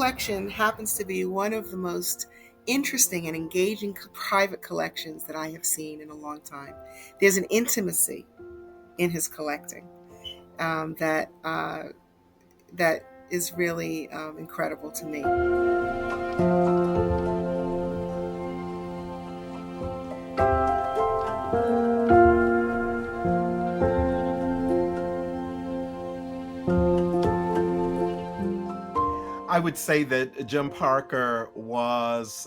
collection happens to be one of the most interesting and engaging private collections that I have seen in a long time. There's an intimacy in his collecting that is really incredible to me. I would say that Jim Parker was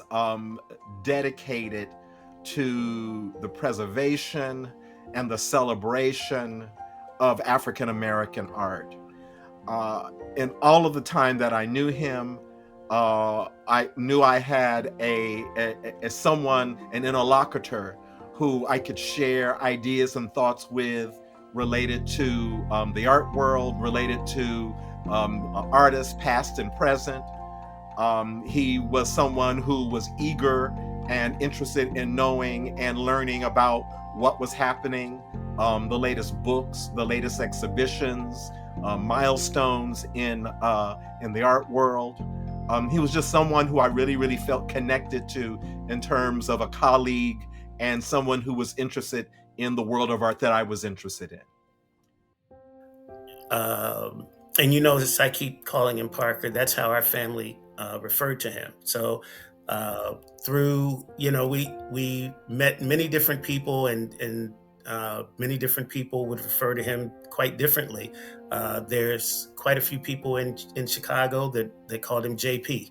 dedicated to the preservation and the celebration of African American art. In all of the time that I knew him, I knew I had a someone, an interlocutor, who I could share ideas and thoughts with related to the art world, related to artists past and present. He was someone who was eager and interested in knowing and learning about what was happening, the latest books, the latest exhibitions, milestones in the art world. He was just someone who I really, really felt connected to in terms of a colleague and someone who was interested in the world of art that I was interested in. And you notice I keep calling him Parker. That's how our family referred to him. So through, we met many different people, and many different people would refer to him quite differently. There's quite a few people in Chicago that called him JP.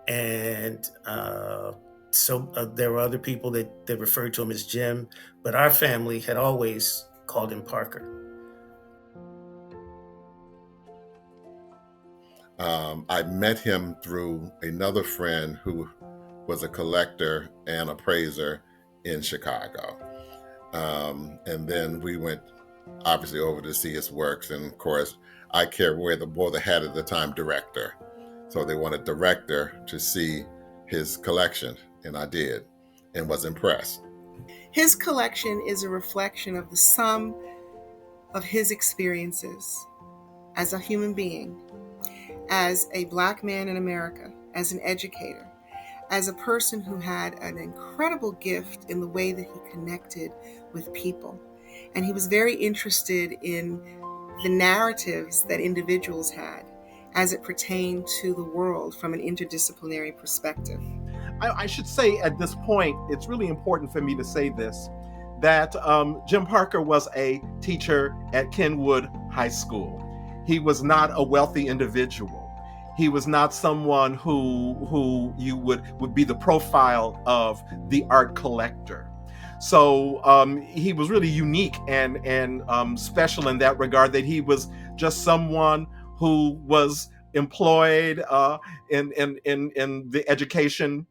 And there were other people that referred to him as Jim, but our family had always called him Parker. I met him through another friend who was a collector and appraiser in Chicago. And then we went obviously over to see his works. And of course, I wore the hat at the time, director. So they wanted director to see his collection, and I did, and was impressed. His collection is a reflection of the sum of his experiences as a human being, as a Black man in America, as an educator, as a person who had an incredible gift in the way that he connected with people. And he was very interested in the narratives that individuals had as it pertained to the world from an interdisciplinary perspective. I should say at this point, it's really important for me to say this, that Jim Parker was a teacher at Kenwood High School. He was not a wealthy individual. He was not someone who you would be the profile of the art collector. So he was really unique and special in that regard, that he was just someone who was employed in the education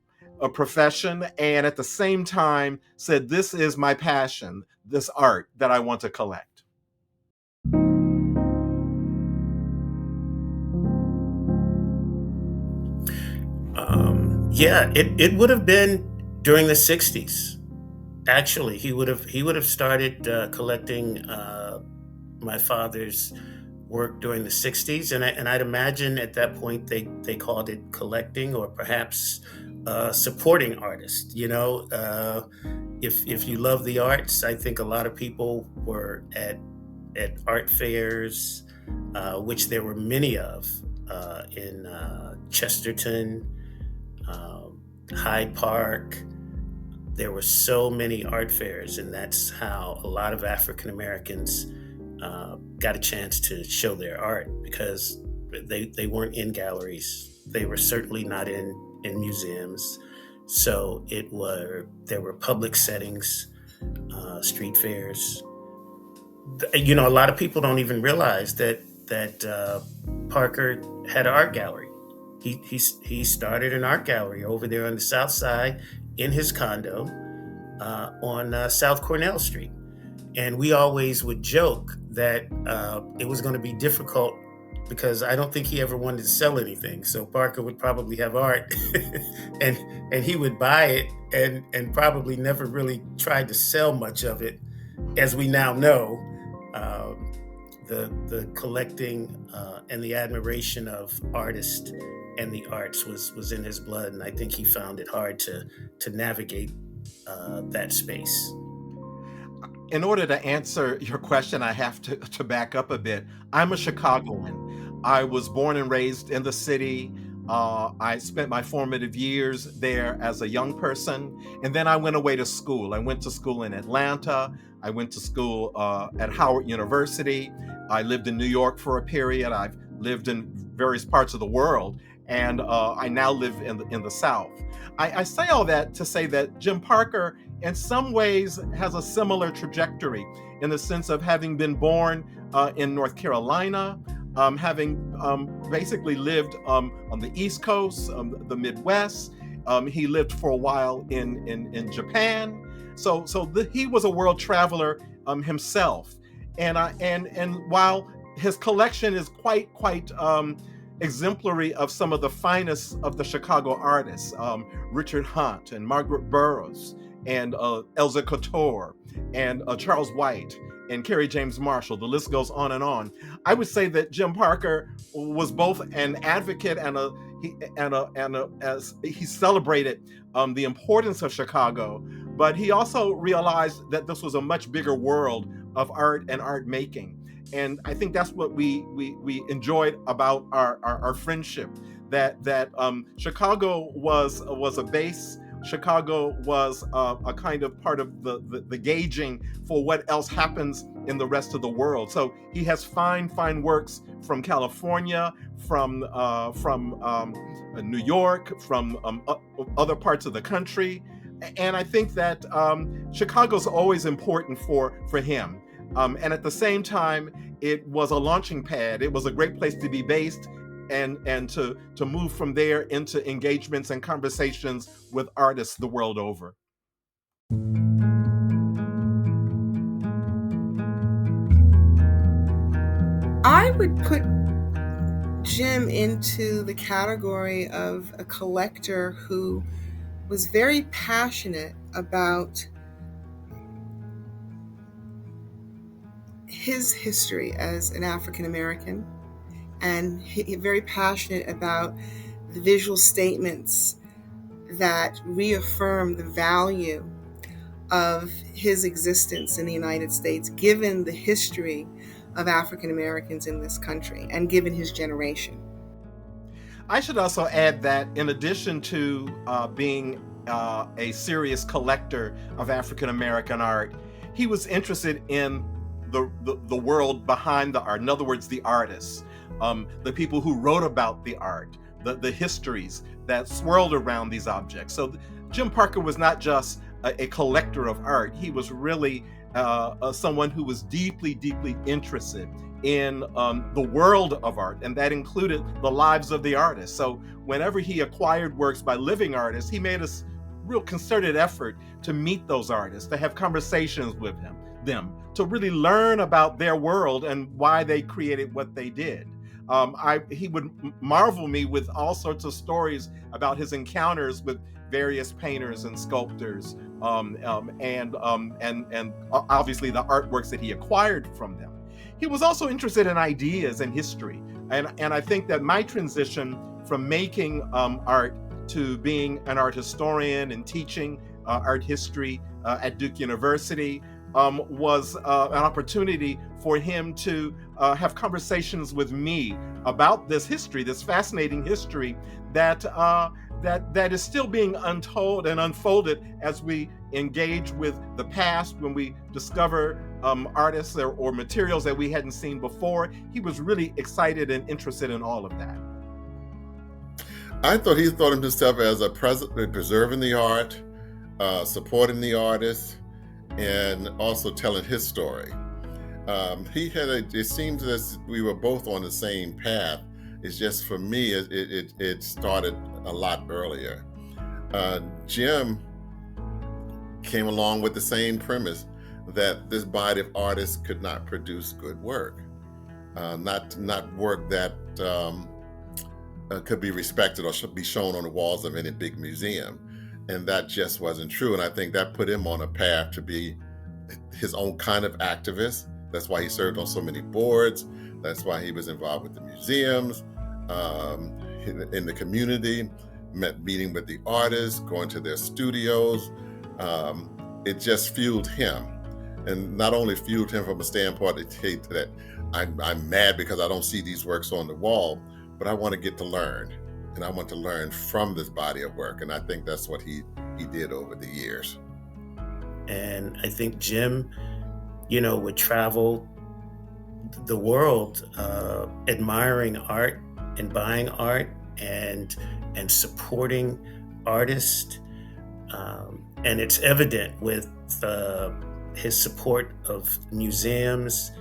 profession, and at the same time said, this is my passion, this art that I want to collect. It would have been during the 60s. Actually, he would have started collecting my father's work during the 60s, and I'd imagine at that point they called it collecting, or perhaps supporting artists. If you love the arts, I think a lot of people were at art fairs, which there were many of in Chesterton, Hyde Park. There were so many art fairs, and that's how a lot of African Americans got a chance to show their art, because they weren't in galleries. They were certainly not in museums. So there were public settings, street fairs. A lot of people don't even realize that Parker had an art gallery. He started an art gallery over there on the South Side in his condo on South Cornell Street. And we always would joke that it was going to be difficult, because I don't think he ever wanted to sell anything. So Parker would probably have art and he would buy it and probably never really tried to sell much of it, as we now know. the collecting and the admiration of artists and the arts was in his blood, and I think he found it hard to navigate that space. In order to answer your question, I have to back up a bit. I'm a Chicagoan. I was born and raised in the city. I spent my formative years there as a young person, and then I went away to school. I went to school in Atlanta. I went to school at Howard University. I lived in New York for a period. I've lived in various parts of the world, and I now live in the South. I say all that to say that Jim Parker, in some ways, has a similar trajectory in the sense of having been born in North Carolina, having basically lived on the East Coast, the Midwest. He lived for a while in Japan. He was a world traveler himself, and while his collection is quite exemplary of some of the finest of the Chicago artists, Richard Hunt and Margaret Burroughs and Elza Couture and Charles White and Kerry James Marshall. The list goes on and on. I would say that Jim Parker was both an advocate as he celebrated the importance of Chicago, but he also realized that this was a much bigger world of art and art making. And I think that's what we enjoyed about our friendship. That Chicago was a base. Chicago was a kind of part of the gauging for what else happens in the rest of the world. So he has fine works from California, from New York, from other parts of the country, and I think that Chicago's always important for him. And at the same time, it was a launching pad. It was a great place to be based and to move from there into engagements and conversations with artists the world over. I would put Jim into the category of a collector who was very passionate about his history as an African American, and very passionate about the visual statements that reaffirm the value of his existence in the United States, given the history of African Americans in this country and given his generation. I should also add that in addition to being a serious collector of African American art, he was interested in the world behind the art. In other words, the artists, the people who wrote about the art, the histories that swirled around these objects. So Jim Parker was not just a collector of art. He was really someone who was deeply interested in the world of art, and that included the lives of the artists. So whenever he acquired works by living artists, he made a real concerted effort to meet those artists, to have conversations with them, to really learn about their world and why they created what they did. He would marvel me with all sorts of stories about his encounters with various painters and sculptors, and obviously the artworks that he acquired from them. He was also interested in ideas and history, and I think that my transition from making art to being an art historian and teaching art history at Duke University was an opportunity for him to have conversations with me about this history, this fascinating history that is still being untold and unfolded as we engage with the past, when we discover artists or materials that we hadn't seen before. He was really excited and interested in all of that. I thought he thought of himself as a preserving the art, supporting the artists, and also telling his story. It seems as we were both on the same path. It's just, for me, it started a lot earlier. Jim came along with the same premise that this body of artists could not produce good work, not work that could be respected or should be shown on the walls of any big museum. And that just wasn't true. And I think that put him on a path to be his own kind of activist, That's why he served on so many boards. That's why he was involved with the museums, in the community, meeting with the artists, going to their studios. It just fueled him. And not only fueled him from a standpoint that I'm mad because I don't see these works on the wall, but I want to get to learn. And I want to learn from this body of work. And I think that's what he did over the years. And I think Jim, would travel the world admiring art and buying art and supporting artists. And it's evident with his support of museums,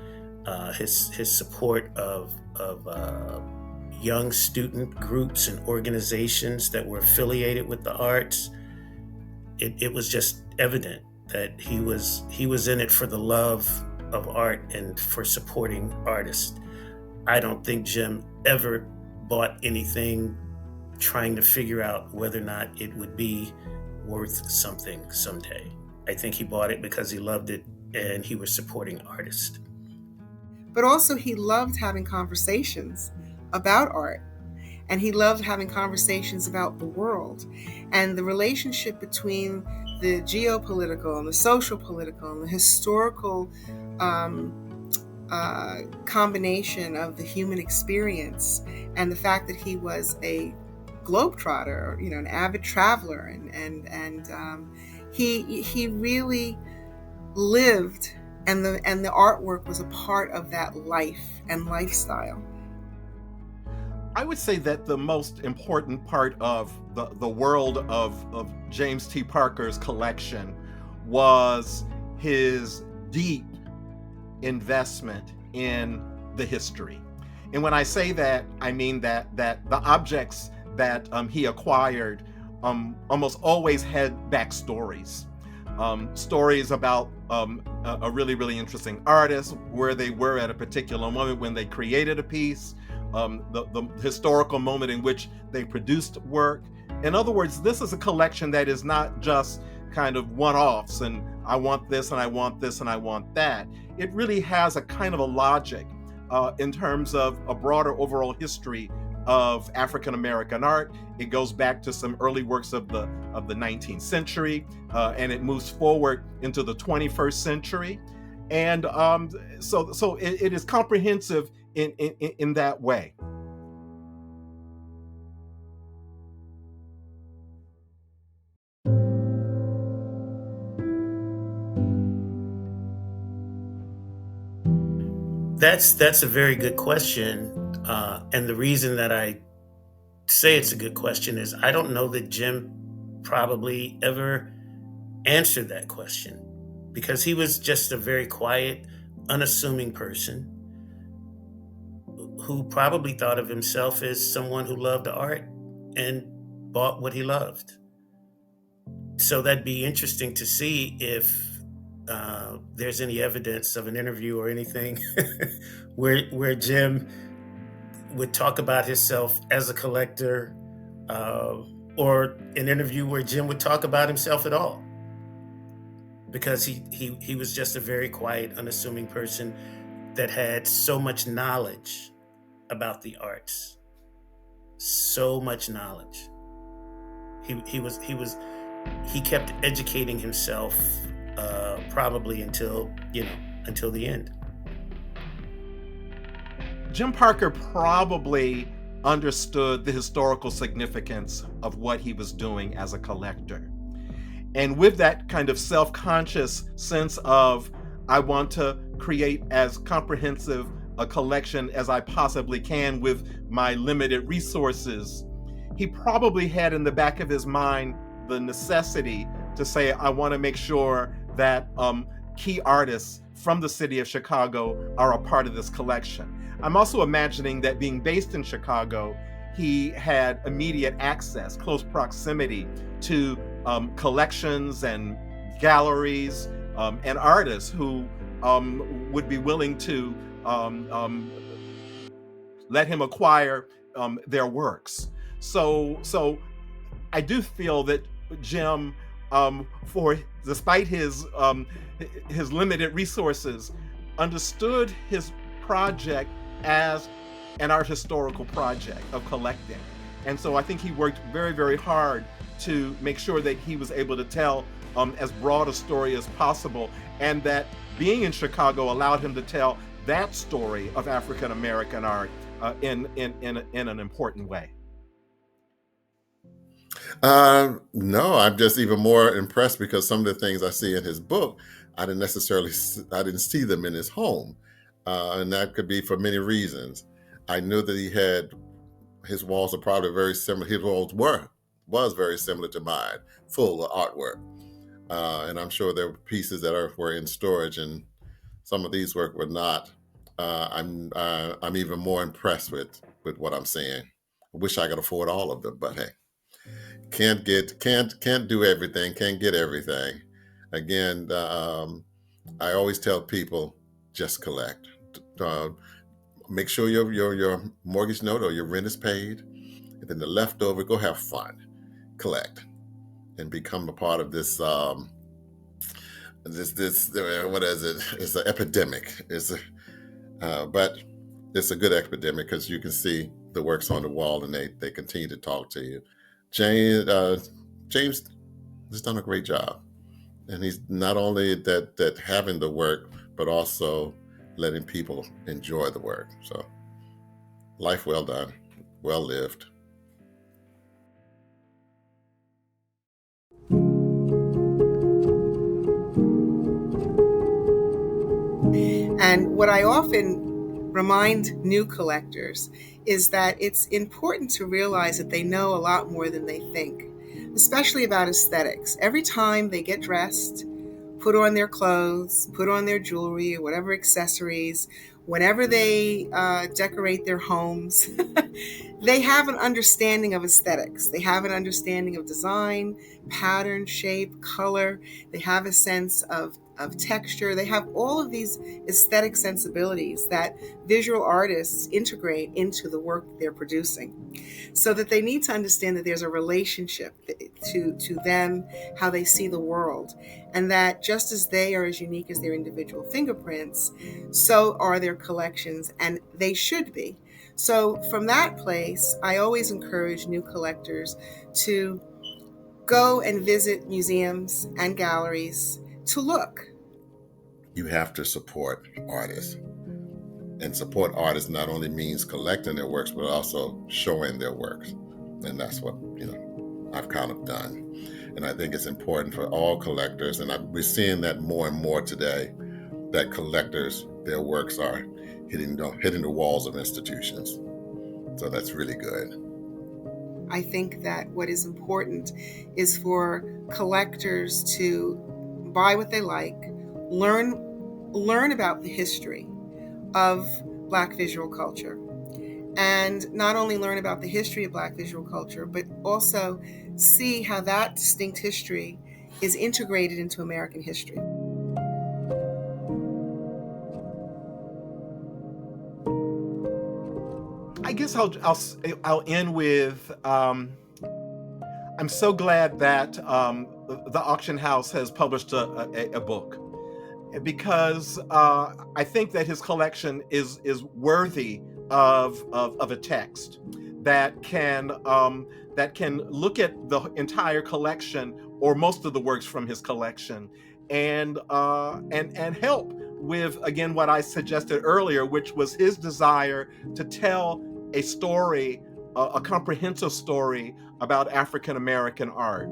his support of young student groups and organizations that were affiliated with the arts. It was just evident that he was in it for the love of art and for supporting artists. I don't think Jim ever bought anything trying to figure out whether or not it would be worth something someday. I think he bought it because he loved it and he was supporting artists. But also he loved having conversations about art, and he loved having conversations about the world and the relationship between the geopolitical and the social political and the historical combination of the human experience, and the fact that he was a globetrotter, an avid traveler, and he really lived, and the artwork was a part of that life and lifestyle. I would say that the most important part of the world of James T. Parker's collection was his deep investment in the history. And when I say that, I mean that the objects that he acquired almost always had backstories. Stories about a really, really interesting artist, where they were at a particular moment when they created a piece, the historical moment in which they produced work. In other words, this is a collection that is not just kind of one-offs and I want this and I want this and I want that. It really has a kind of a logic in terms of a broader overall history of African American art. It goes back to some early works of the 19th century, and it moves forward into the 21st century. And so it is comprehensive in that way. That's a very good question. And the reason that I say it's a good question is I don't know that Jim probably ever answered that question, because he was just a very quiet, unassuming person who probably thought of himself as someone who loved art and bought what he loved. So that'd be interesting to see if there's any evidence of an interview or anything where Jim would talk about himself as a collector, or an interview where Jim would talk about himself at all, because he was just a very quiet, unassuming person that had so much knowledge about the arts, so much knowledge. He kept educating himself, probably until the end. Jim Parker probably understood the historical significance of what he was doing as a collector. And with that kind of self-conscious sense of, I want to create as comprehensive a collection as I possibly can with my limited resources, he probably had in the back of his mind the necessity to say, I want to make sure that key artists from the city of Chicago are a part of this collection. I'm also imagining that, being based in Chicago, he had immediate access, close proximity to collections and galleries and artists who would be willing to let him acquire their works. So I do feel that Jim, despite his limited resources, understood his project as an art historical project of collecting. And so I think he worked very, very hard to make sure that he was able to tell as broad a story as possible, and that being in Chicago allowed him to tell that story of African American art in an important way. No, I'm just even more impressed because some of the things I see in his book, I didn't see them in his home, and that could be for many reasons. I knew that he had his walls are probably very similar. His walls was very similar to mine, full of artwork, and I'm sure there were pieces that were in storage, and some of these work were not. I'm even more impressed with what I'm seeing. I wish I could afford all of them, but hey, can't do everything, can't get everything. Again, I always tell people, just collect. Uh, Make sure your mortgage note or your rent is paid, and then the leftover, go have fun, collect, and become a part of this. This what is it? It's an epidemic. But it's a good epidemic because you can see the works on the wall, and they continue to talk to you. James has done a great job, and he's not only that having the work, but also letting people enjoy the work. So, life well done, well lived. And what I often remind new collectors is that it's important to realize that they know a lot more than they think, especially about aesthetics. Every time they get dressed, put on their clothes, put on their jewelry or whatever accessories, whenever they decorate their homes, they have an understanding of aesthetics. They have an understanding of design, pattern, shape, color. They have a sense of texture. They have all of these aesthetic sensibilities that visual artists integrate into the work they're producing. So that they need to understand that there's a relationship to them, how they see the world, and that just as they are as unique as their individual fingerprints, so are their collections, and they should be. So from that place, I always encourage new collectors to go and visit museums and galleries to look. You have to support artists. And support artists not only means collecting their works, but also showing their works. And that's what, I've kind of done. And I think it's important for all collectors, and we're seeing that more and more today, that collectors, their works are hitting the walls of institutions. So that's really good. I think that what is important is for collectors to buy what they like, learn about the history of Black visual culture, and not only learn about the history of Black visual culture, but also see how that distinct history is integrated into American history. I guess I'll end with I'm so glad that the auction house has published a book, because I think that his collection is worthy of a text that can look at the entire collection, or most of the works from his collection, and help with, again, what I suggested earlier, which was his desire to tell a story, a comprehensive story about African American art.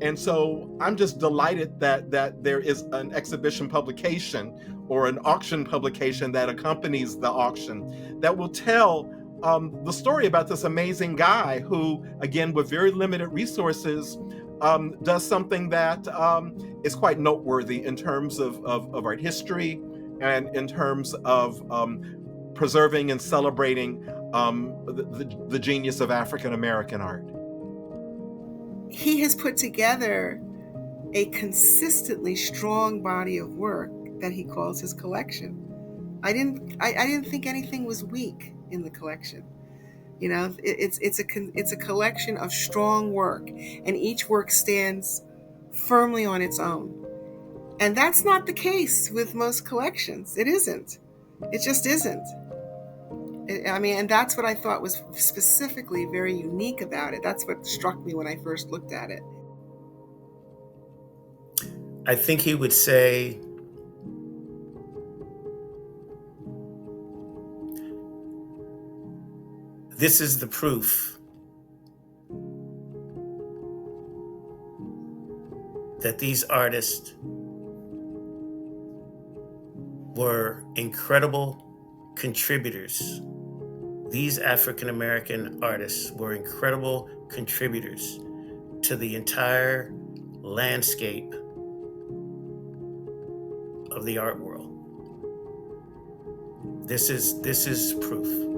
And so I'm just delighted that there is an exhibition publication or an auction publication that accompanies the auction that will tell the story about this amazing guy who, again, with very limited resources, does something that is quite noteworthy in terms of art history, and in terms of preserving and celebrating the genius of African American art. He has put together a consistently strong body of work that he calls his collection. I didn't think anything was weak in the collection. It's a collection of strong work, and each work stands firmly on its own. And that's not the case with most collections. It isn't. It just isn't. And that's what I thought was specifically very unique about it. That's what struck me when I first looked at it. I think he would say this is the proof that these artists were incredible contributors. These African American artists were incredible contributors to the entire landscape of the art world. This is proof.